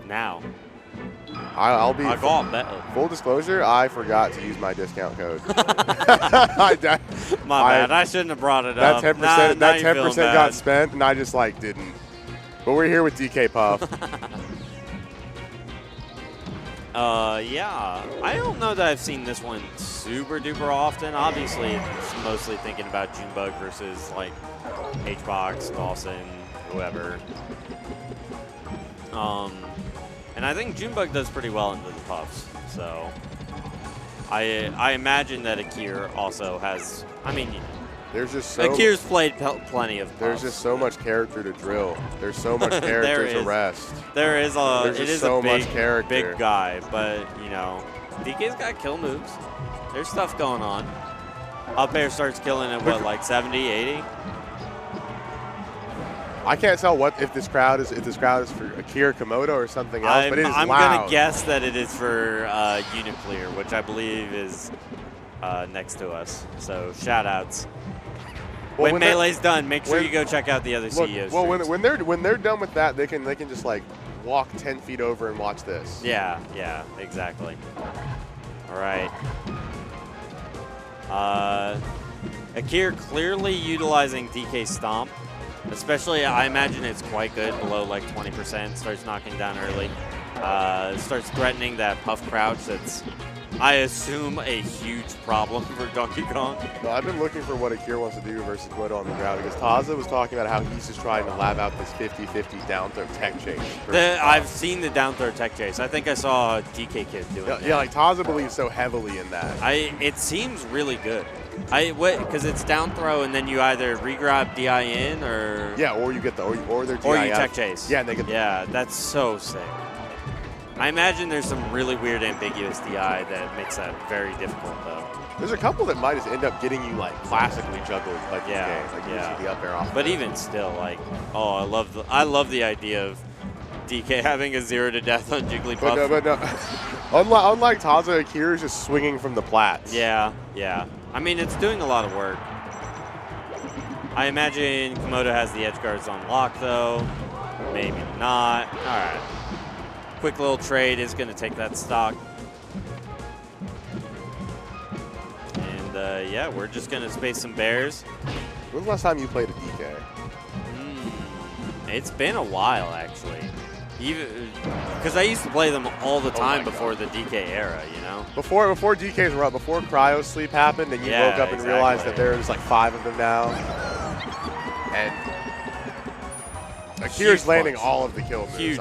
now. I'll be I got better. full disclosure. I forgot to use my discount code. My bad. I shouldn't have brought it that up. 10%. Now That you're 10% feeling got bad. spent, and I just like didn't. But we're here with DK Puff. Yeah. I don't know that I've seen this one super duper often. Obviously, it's mostly thinking about Junebug versus like H-Box, Dawson, whoever. And I think Junebug does pretty well into the Puffs. So I imagine that Akir also has. I mean, there's just so Akir's played plenty of Puffs. There's just so much character to drill. There's so much character to rest. There is a. There's It just is so a big, much character. big guy, but you know, DK's got kill moves. There's stuff going on. Up air starts killing at what, like 70, 80? I can't tell if this crowd is for Akir, Komodo, or something else, but it is I'm loud. gonna guess that it is for Uniclear, which I believe is next to us. So shout outs. Well, when Melee's done, make sure you go check out the other CEOs. Well, when they're done with that, they can just like walk 10 feet over and watch this. Yeah, exactly. All right. Akir clearly utilizing DK Stomp. Especially, I imagine it's quite good, below like 20%. Starts knocking down early. Starts threatening that Puff crouch that's, I assume, a huge problem for Donkey Kong. Well, I've been looking for what Akir wants to do versus Komodo on the ground because Taza was talking about how he's just trying to lab out this 50-50 down throw tech chase. I've seen the down throw tech chase. I think I saw a DK kid doing that. Yeah, like Taza believes so heavily in that. It seems really good. Because it's down throw and then you either regrab DI in or or you get the or their DI or you tech chase. Yeah, and they get that's so sick. I imagine there's some really weird ambiguous DI that makes that very difficult though. There's a couple that might just end up getting you like classically juggled like this game. Like you see the up air off. But even still, like, I love the idea of DK having a 0 to death on Jigglypuff. But no. Unlike Taza, Akir is just swinging from the plats. Yeah. I mean, it's doing a lot of work. I imagine Komodo has the edge guards on lock, though. Maybe not. All right. Quick little trade is going to take that stock. And, yeah, we're just going to space some bears. When was the last time you played a DK? It's been a while, actually. Because I used to play them all the time before the DK era, you know? Before DKs were up, before cryo sleep happened and you woke up and realized that there's like 5 of them now. And Akir's landing all of the kill moves. Huge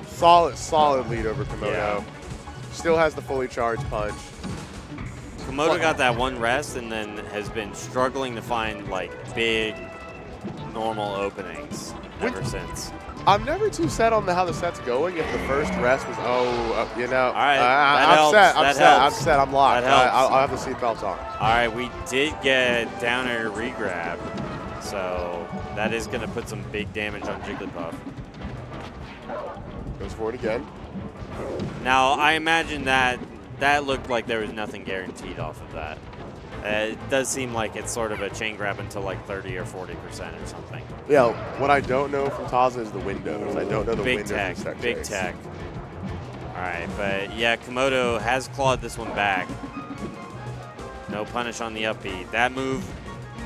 Solid lead over Komodo. Yeah. Still has the fully charged punch. Komodo got that one rest and then has been struggling to find like big normal openings ever since. I'm never too set on how the set's going. If the first rest was, you know, all right, I'm set. I'm locked. I'll have the seatbelts on. All right, we did get down air regrab, so that is going to put some big damage on Jigglypuff. Goes for it again. Now, I imagine that looked like there was nothing guaranteed off of that. It does seem like it's sort of a chain grab until like 30 or 40% or something. Yeah, what I don't know from Taza is the windows. I don't know the windows. Big tech. All right, but yeah, Komodo has clawed this one back. No punish on the up B. That move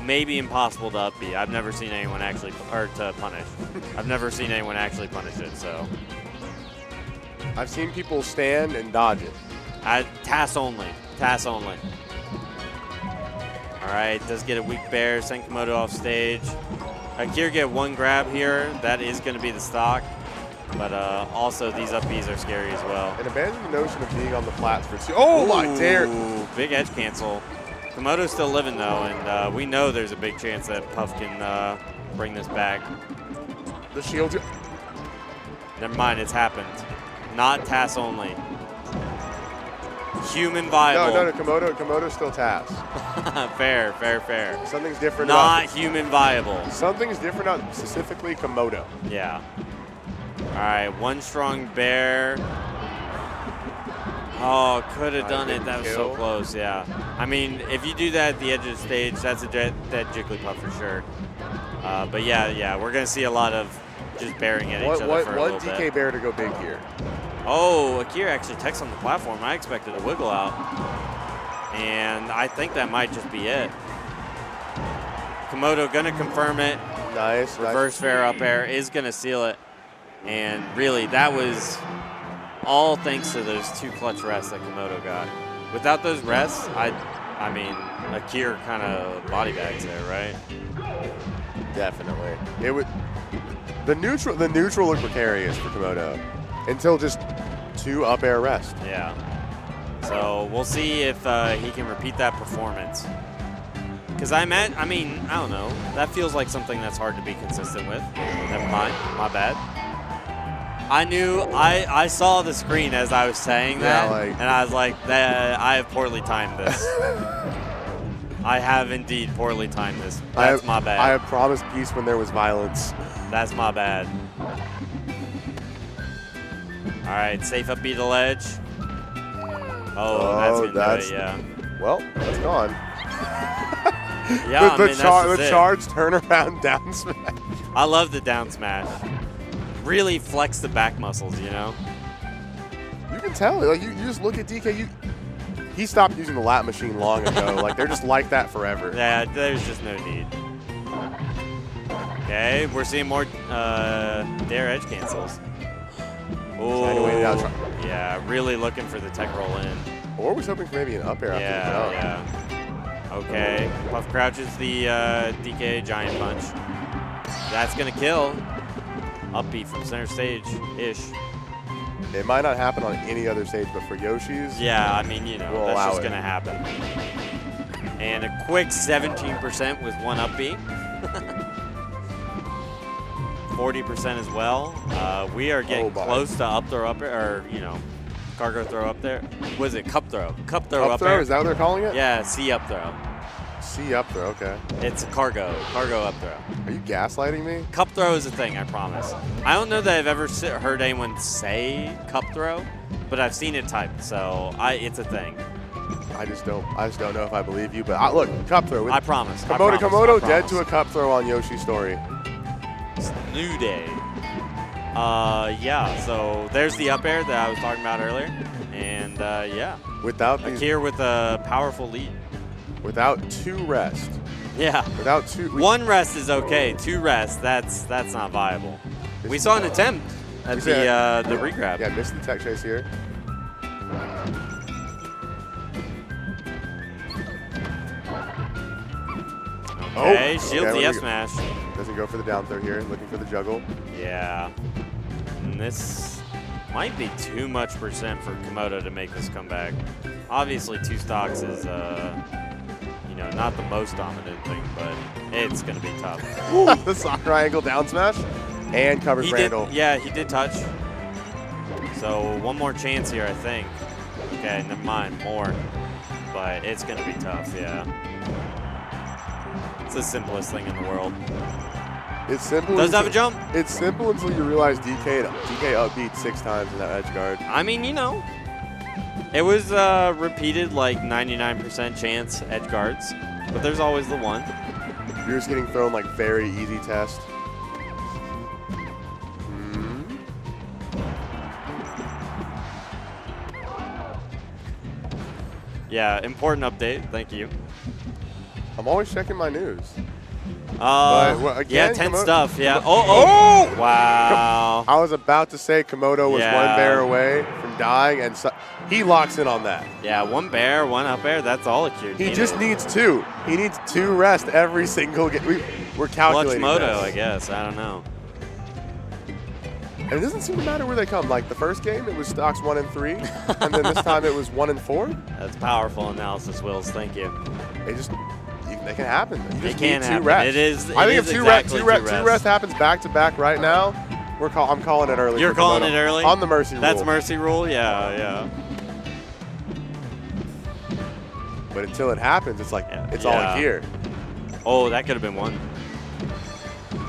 may be impossible to up B. I've never seen anyone actually, or to punish. I've never seen anyone actually punish it, so. I've seen people stand and dodge it. TAS only. All right, does get a weak bear, send Komodo off stage. Akir get one grab here. That is going to be the stock. But also, these up Bs are scary as well. And abandon the notion of being on the plats for 2. Oh, my dear. Big edge cancel. Komodo's still living, though, and we know there's a big chance that Puff can bring this back. The shield. Never mind, it's happened. Not TAS only. Human viable. No, Komodo's still TAS. Fair. Something's different. Not human viable. Something's different about specifically Komodo. Yeah. All right, one strong bear. Oh, could have done it. That was so close, yeah. I mean, if you do that at the edge of the stage, that's a dead Jigglypuff for sure. But yeah, we're going to see a lot of just bearing at each other for a one little DK bit. bear to go big here. Oh, Akir actually techs on the platform. I expected a wiggle out. And I think that might just be it. Komodo gonna confirm it. Nice. Reverse fair up air is gonna seal it. And really, that was all thanks to those 2 clutch rests that Komodo got. Without those rests, I mean, Akir kind of body bags there, right? Definitely. It would. The neutral looked precarious for Komodo until just 2 up air rest. Yeah. So we'll see if he can repeat that performance. Because I mean, I don't know. That feels like something that's hard to be consistent with. Never mind. My bad. I saw the screen as I was saying that, and I was like, I have poorly timed this. I have indeed poorly timed this. That's my bad. I have promised peace when there was violence. That's my bad. All right, safe up B to ledge. Oh, that's gonna do it, yeah. Well, that's gone. Yeah, the that's charge turnaround down smash. I love the down smash. Really flex the back muscles, you know? You can tell. Like you just look at DK. He stopped using the lap machine long ago. Like they're just like that forever. Yeah, there's just no need. Okay, we're seeing more dare edge cancels. Oh, yeah, really looking for the tech roll in. Or was hoping for maybe an up air after the jump. Yeah. Okay, Puff crouches the DK giant punch. That's gonna kill. Upbeat from center stage-ish. It might not happen on any other stage, but for Yoshi's, yeah, I mean, you know, we'll that's just it. gonna happen. And a quick 17% with 1 upbeat. 40% as well. We are getting close to up throw up air, or you know, cargo throw up there. Was it cup throw? Cup throw up air. Is that what they're calling it? Yeah, C up throw. C up throw, okay. It's a cargo up throw. Are you gaslighting me? Cup throw is a thing, I promise. I don't know that I've ever heard anyone say cup throw, but I've seen it typed, so it's a thing. I just don't know if I believe you, but look, cup throw. I promise. Komodo dead to a cup throw on Yoshi's story. It's New Day. Yeah, so there's the up air that I was talking about earlier, and yeah. Without Akir with a powerful lead. Without 2 rest. Yeah. Without 2. 1 rest is okay. 2 rest, that's not viable. We saw an attempt at the regrab. Yeah, missed the tech chase here. Okay, shields the F smash. Doesn't go for the down throw here, looking for the juggle. Yeah. And this might be too much percent for Komodo to make this comeback. Obviously, 2 stocks is, you know, not the most dominant thing, but it's going to be tough. The sock triangle down smash and covered Brandle. Yeah, he did touch. So 1 more chance here, I think. Okay, never mind, more. But it's going to be tough, yeah. It's the simplest thing in the world. It's simple. Does have a jump? It's simple until you realize DK upbeat 6 times in that edge guard. I mean, you know, it was repeated like 99% chance edge guards, but there's always the one. You're just getting thrown like very easy test. Yeah, important update. Thank you. I'm always checking my news. Again, yeah, tense stuff. Yeah. Oh! Wow. I was about to say Komodo was 1 bear away from dying, and he locks in on that. Yeah, 1 bear, 1 up air. That's all Akir. He just needs 2. He needs 2 rest every single game. We're calculating Clutch Moto, this. I guess. I don't know. And it doesn't seem to matter where they come. Like the first game, it was stocks 1 and 3, and then this time it was 1 and 4. That's powerful analysis, Wills. Thank you. They can happen. You just it can need 2 happen. rests. It is. I think if 2 rest happens back to back right now, I'm calling it early. You're calling it early on the mercy rule. That's mercy rule. Yeah, yeah. But until it happens, it's like it's all here. Oh, that could have been 1.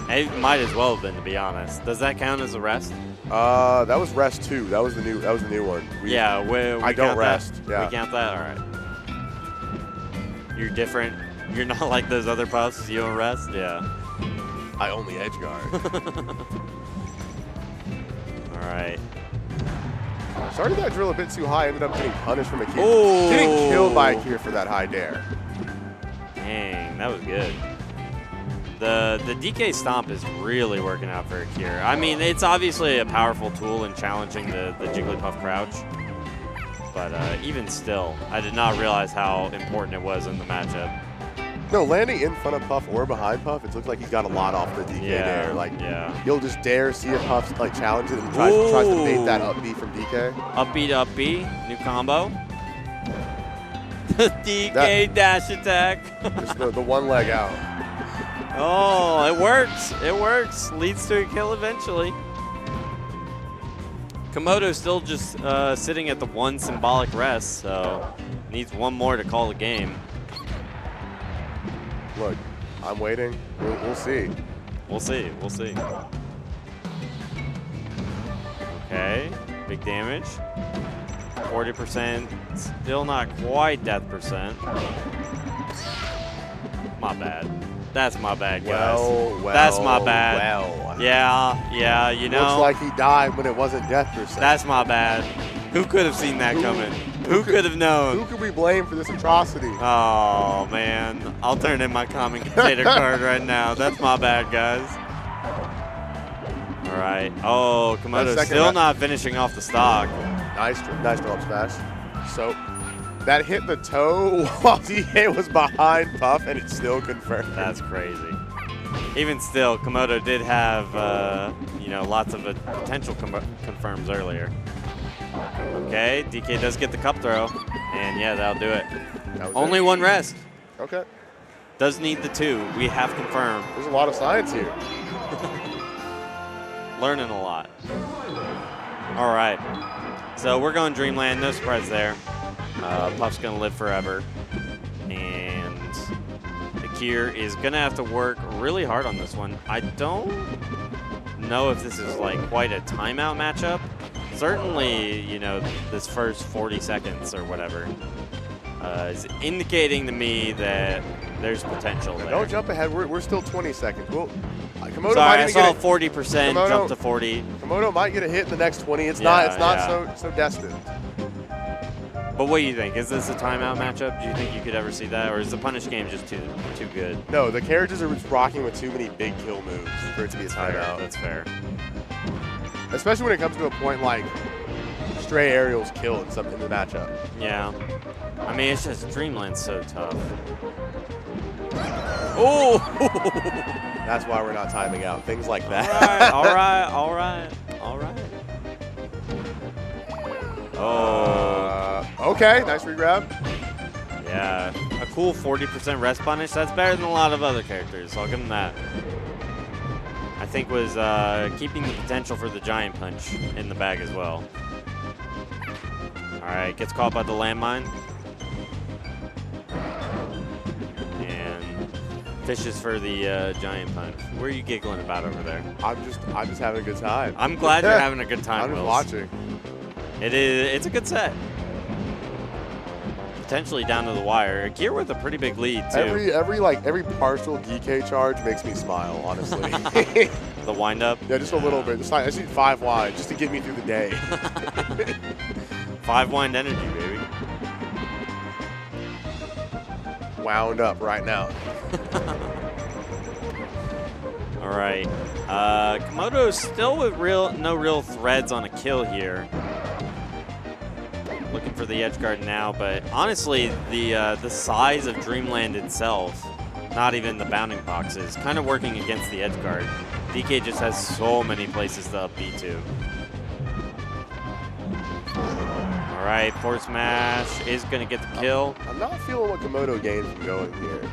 It might as well have been, to be honest. Does that count as a rest? That was rest 2. That was the new one. We I don't rest. Yeah. We count that. All right. You're different. You're not like those other puffs. You don't rest. Yeah. I only edge guard. right. Started that drill a bit too high, ended up getting punished from Akir. Oh. Getting killed by Akir for that high dare. Dang, that was good. The DK Stomp is really working out for Akir. I mean, it's obviously a powerful tool in challenging the Jigglypuff crouch. But even still, I did not realize how important it was in the matchup. No, landing in front of Puff or behind Puff, it looks like he's got a lot off the DK dare. Like, he'll just dare see if Puff like challenges and tries to bait that up B from DK. Up B, new combo. DK dash attack. Just the one leg out. Oh, it works. It works. Leads to a kill eventually. Komodo still just sitting at the one symbolic rest, so needs one more to call the game. Look, I'm waiting. We'll see. We'll see. We'll see. Okay, big damage. 40%, still not quite death percent. My bad. That's my bad, guys. Well, that's my bad. Well. Yeah, you know. Looks like he died when it wasn't death percent. That's my bad. Who could have seen that coming? Who could have known? Who could we blame for this atrocity? Oh, man. I'll turn in my commentator card right now. That's my bad, guys. All right. Oh, Komodo still not finishing off the stock. Nice drop smash. So that hit the toe while DK was behind Puff, and it's still confirmed. That's crazy. Even still, Komodo did have, you know, lots of potential confirms earlier. Okay, DK does get the cup throw, and yeah, that'll do it. Only one rest. Okay. Does need the 2. We have confirmed. There's a lot of science here. Learning a lot. All right. So we're going Dreamland. No surprise there. Puff's going to live forever. And Akir is going to have to work really hard on this one. I don't know if this is like quite a timeout matchup. Certainly, you know, this first 40 seconds or whatever is indicating to me that there's potential there. Don't jump ahead. We're still 20 seconds. Well, Komodo sorry, might I saw 40% jump to 40. Komodo might get a hit in the next 20. It's not so destined. But what do you think? Is this a timeout matchup? Do you think you could ever see that, or is the punish game just too good? No, the characters are just rocking with too many big kill moves for it to be a timeout. That's fair. Especially when it comes to a point like stray aerials kill in the matchup. Yeah. I mean, it's just Dreamland's so tough. Oh! That's why we're not timing out. Things like that. All right. Oh. Okay, nice regrab. Yeah, a cool 40% rest punish. That's better than a lot of other characters. I'll give him that. I think was keeping the potential for the giant punch in the bag as well. All right, gets caught by the landmine. And fishes for the giant punch. What are you giggling about over there? I'm just having a good time. I'm glad you're having a good time, I'm just Wills. watching. It's a good set. Potentially down to the wire. Akir with a pretty big lead too. Every partial DK charge makes me smile, honestly. The wind up? Yeah, just a little bit. I just need 5 wind just to get me through the day. 5 wind energy, baby. Wound up right now. All right. Komodo still with no real threads on a kill here. Looking for the edge guard now, but honestly, the size of Dreamland itself, not even the bounding box, is kind of working against the edge guard. DK just has so many places to up B to. All right, forward smash is going to get the kill. I'm not feeling what Komodo gained from going here,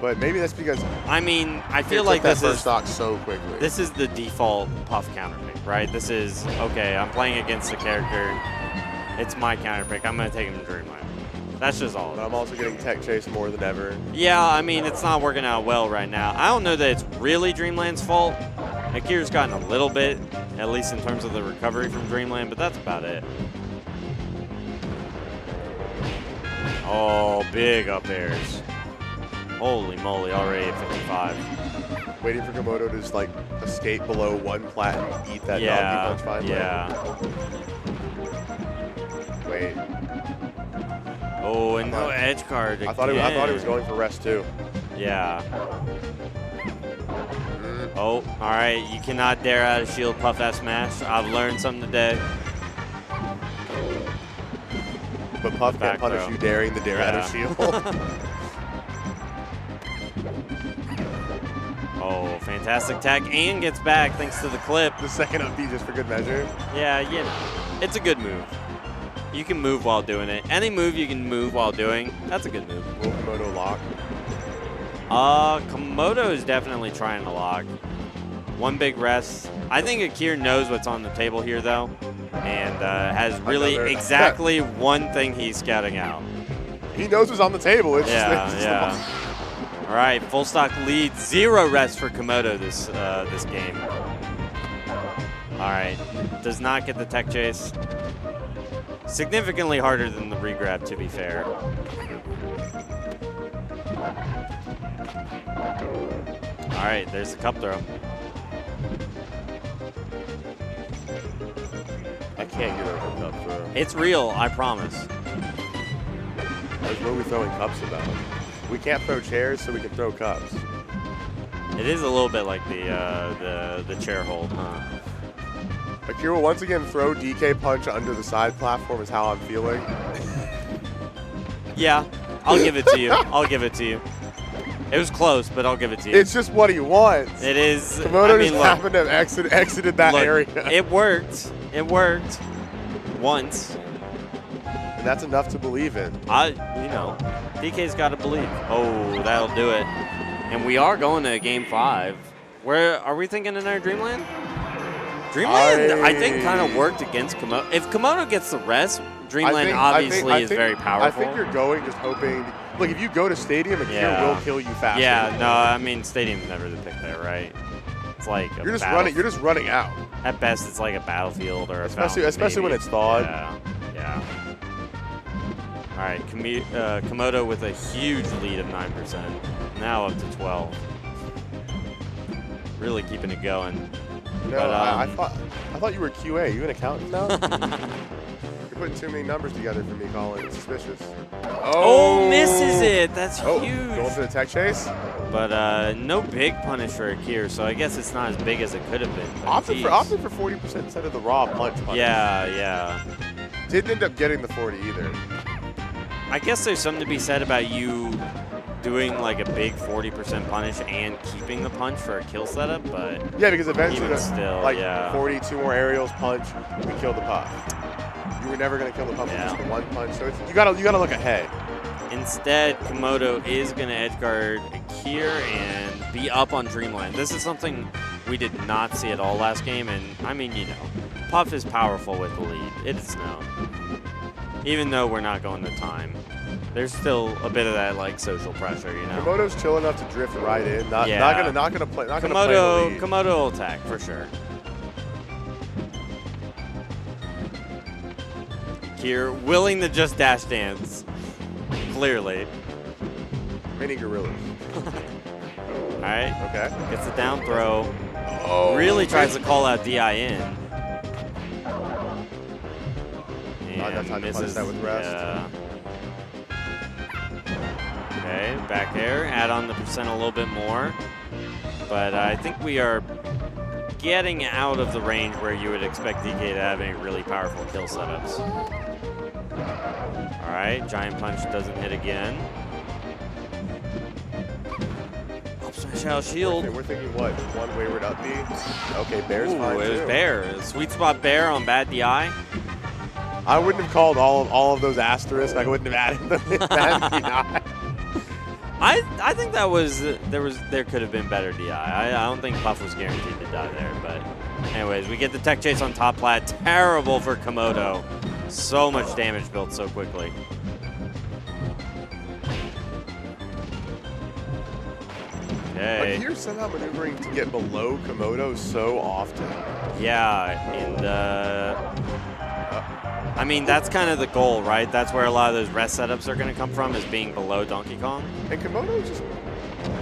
but maybe that's because I mean, I feel like this is stock so quickly. This is the default Puff counter pick, right? This is okay. I'm playing against the character. It's my counter pick. I'm going to take him to Dreamland. That's just all. But I'm also getting tech chased more than ever. Yeah, I mean, it's not working out well right now. I don't know that it's really Dreamland's fault. Akir's gotten a little bit, at least in terms of the recovery from Dreamland, but that's about it. Oh, big up airs. Holy moly, already at 55. Waiting for Komodo to just like escape below one plat and eat that donkey punch finally. Yeah. Wait. Oh, and no edge guard again. I thought he was going for rest too. Yeah. Oh, all right. You cannot dare out of shield puff that smash. I've learned something today. But Puff can't punish you daring the dare out of shield. Oh, fantastic tag and gets back thanks to the clip. The second up B just for good measure. Yeah, you know, it's a good move. You can move while doing it. Any move you can move while doing, that's a good move. Will Komodo lock? Komodo is definitely trying to lock. One big rest. I think Akir knows what's on the table here, though, and has really exactly one thing he's scouting out. He knows what's on the table. It's yeah. All right, full stock lead. 0 rest for Komodo this game. All right, does not get the tech chase. Significantly harder than the regrab, to be fair. All right, there's the cup throw. I can't get over cup throw. It's real, I promise. What are we throwing cups about? We can't throw chairs, so we can throw cups. It is a little bit like the chair hold, huh? Akir will once again throw DK punch under the side platform is how I'm feeling. Yeah, I'll give it to you. I'll give it to you. It was close, but I'll give it to you. It's just what he wants. It is. Komodo just happened to have exited that area. It worked. It worked. Once. And that's enough to believe in. You know, DK's got to believe. Oh, that'll do it. And we are going to Game 5. Where are we thinking in our Dreamland? Dreamland, I think, kind of worked against Komodo. If Komodo gets the rest, Dreamland obviously is very powerful. I think you're going just hoping. Look, if you go to Stadium, Akir will kill you faster. Yeah, no, I mean, Stadium's never the pick there, right? It's like you're just running out. At best, it's like a battlefield or especially when it's thawed. Yeah. All right, Komodo with a huge lead of 9%, now up to 12. Really keeping it going. No, but, I thought you were QA. You an accountant now? You're putting too many numbers together for me, Colin. It's suspicious. Oh, misses it. That's huge. Going for the tech chase? But no big punish for Akir, so I guess it's not as big as it could have been. Opted for 40% instead of the raw punch. Yeah. Didn't end up getting the 40 either. I guess there's something to be said about you doing like a big 40% punish and keeping the punch for a kill setup, but yeah, because eventually, still, 42 more aerials punch, we kill the puff. You were never going to kill the puff with just the one punch, so you gotta look ahead. Instead, Komodo is going to edge guard Akir and be up on Dreamland. This is something we did not see at all last game, and I mean, you know, Puff is powerful with the lead. It is known. Even though we're not going to time. There's still a bit of that like social pressure, you know. Komodo's chill enough to drift right in. Not gonna play the lead. Komodo will attack for sure. Akir willing to just dash dance. Clearly. Mini gorillas. All right. Okay. Gets the down throw. Oh. Really tries to call out DIN. That's how to punish that with rest. Yeah. Okay, back air, add on the percent a little bit more. But I think we are getting out of the range where you would expect DK to have any really powerful kill setups. All right, giant punch doesn't hit again. Up smash out shield. We're thinking what? One wayward up B? Okay, Bear's fine it was too. Bear. Sweet spot Bear on bad DI. I wouldn't have called all of those asterisks. I wouldn't have added them in bad DI. I think there could have been better DI. I don't think Puff was guaranteed to die there, but anyways, we get the tech chase on top plat. Terrible for Komodo. So much damage built so quickly. Okay. But you're somehow maneuvering to get below Komodo so often. Yeah, and I mean, that's kind of the goal, right? That's where a lot of those rest setups are going to come from, is being below Donkey Kong. And Komodo just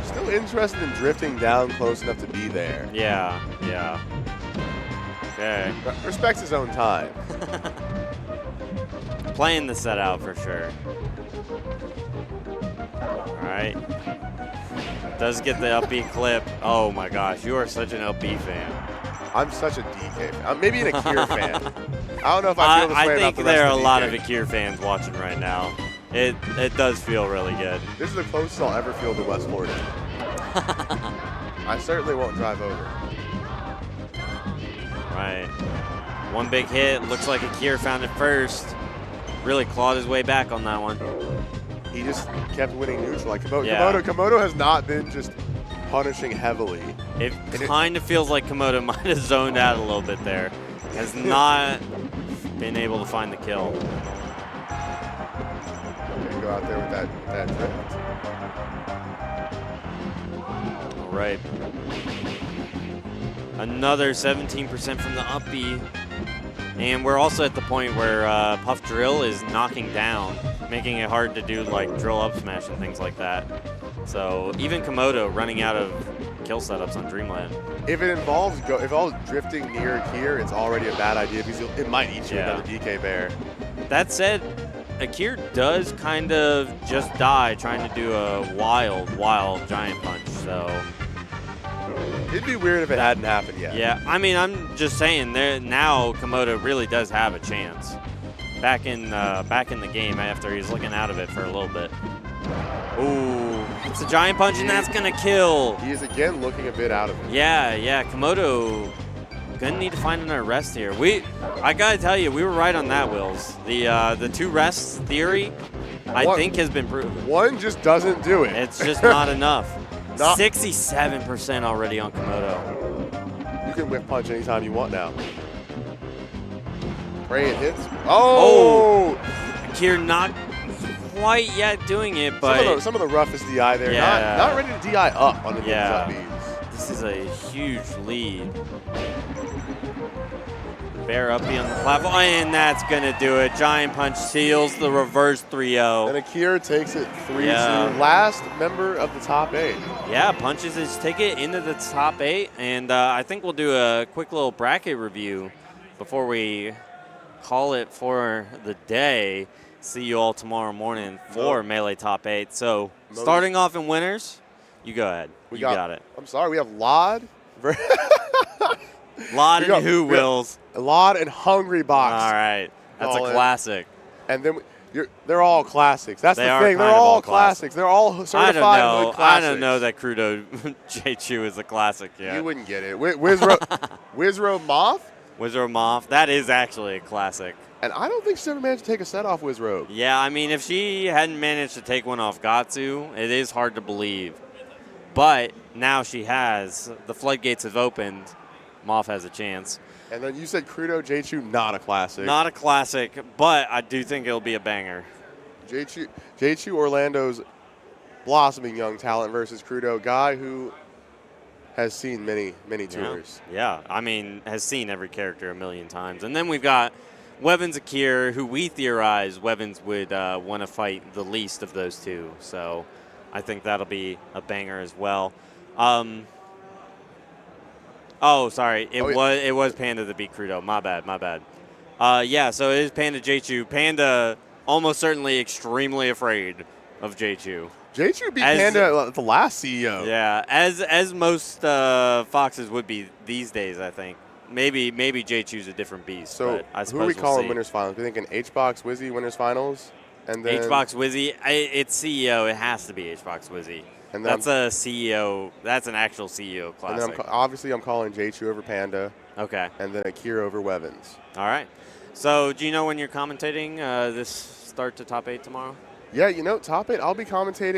Still interested in drifting down close enough to be there. Yeah, yeah. Okay. Respects his own time. Playing the set out for sure. All right. Does get the upbeat clip. Oh my gosh, you are such an LB fan. I'm such a DK fan. I'm maybe an Akir fan. I don't know if I feel this way I about think the rest there are of a the lot DK. of Akir fans watching right now. It does feel really good. This is the closest I'll ever feel to West Florida. I certainly won't drive over. Right. One big hit. Looks like Akir found it first. Really clawed his way back on that one. He just kept winning neutral. Like Yeah. Komodo has not been just punishing heavily. It kind of feels like Komodo might have zoned out a little bit there. Has not been able to find the kill. Okay, go out there with that drift. All right. Another 17% from the up B. And we're also at the point where Puff Drill is knocking down, making it hard to do like drill up smash and things like that. So even Komodo running out of kill setups on Dreamland. If it involves drifting near Akir, it's already a bad idea because it might eat you another DK bear. That said, Akir does kind of just die trying to do a wild giant punch. So it'd be weird if it hadn't happened yet. yeah, I mean, I'm just saying now Komodo really does have a chance. Back in the game after he's looking out of it for a little bit. Ooh, it's a giant punch and that's gonna kill. He is again looking a bit out of it. Yeah, Komodo gonna need to find another rest here. I gotta tell you, we were right on that, Wills. The two rests theory, I think has been proven. One just doesn't do it. It's just not enough. 67% already on Komodo. You can whip punch anytime you want now. Pray it hits. Oh! Akir not quite yet doing it, but some of the roughest DI there. Yeah. Not ready to DI up on the Yeah. Bees. This is a huge lead. Bear uppy on the platform, and that's gonna do it. Giant punch seals the reverse 3-0. And Akir takes it 3-2. Yeah. Last member of the top 8. Yeah, punches his ticket into the top 8, and I think we'll do a quick little bracket review before we call it for the day. See you all tomorrow morning for Melee Top 8. So starting off in winners, you go ahead. You got it. I'm sorry, we have Lod. Lod and who, Wills? Lod and Hungry Box. All right. That's a classic. And then they're all classics. That's the thing. They're kind of all classics. They're all certified hood classics. I don't know that Crudo J-Chew is a classic yet. You wouldn't get it. Wizro Moth? Wizro Moth. That is actually a classic. And I don't think she's ever managed to take a set off Wizro. Yeah, I mean, if she hadn't managed to take one off Gatsu, it is hard to believe. But now she has. The floodgates have opened. Moth has a chance. And then you said Crudo J-Chew, not a classic. Not a classic, but I do think it'll be a banger. J-Chew Orlando's blossoming young talent versus Crudo, guy who has seen many tours. Yeah, I mean, has seen every character a million times. And then we've got Wevins Akir, who we theorize Wevins would want to fight the least of those two. So I think that'll be a banger as well. Oh, sorry. It was Panda that beat Crudo. My bad. Yeah, so it is Panda J-Chew. Panda almost certainly extremely afraid of J-Chew. J-Chew beat Panda the last CEO. Yeah, as most Foxes would be these days, I think. Maybe J-Chew's a different beast. So but I suppose who are we calling see. winners finals? We thinking HBox Wizzy winners finals, and then HBox Wizzy. It's CEO. It has to be HBox Wizzy. And that's a CEO. That's an actual CEO classic. And then I'm calling J-Chew over Panda. Okay. And then Akir over Wevins. All right. So do you know when you're commentating this start to top 8 tomorrow? Yeah, top 8. I'll be commentating.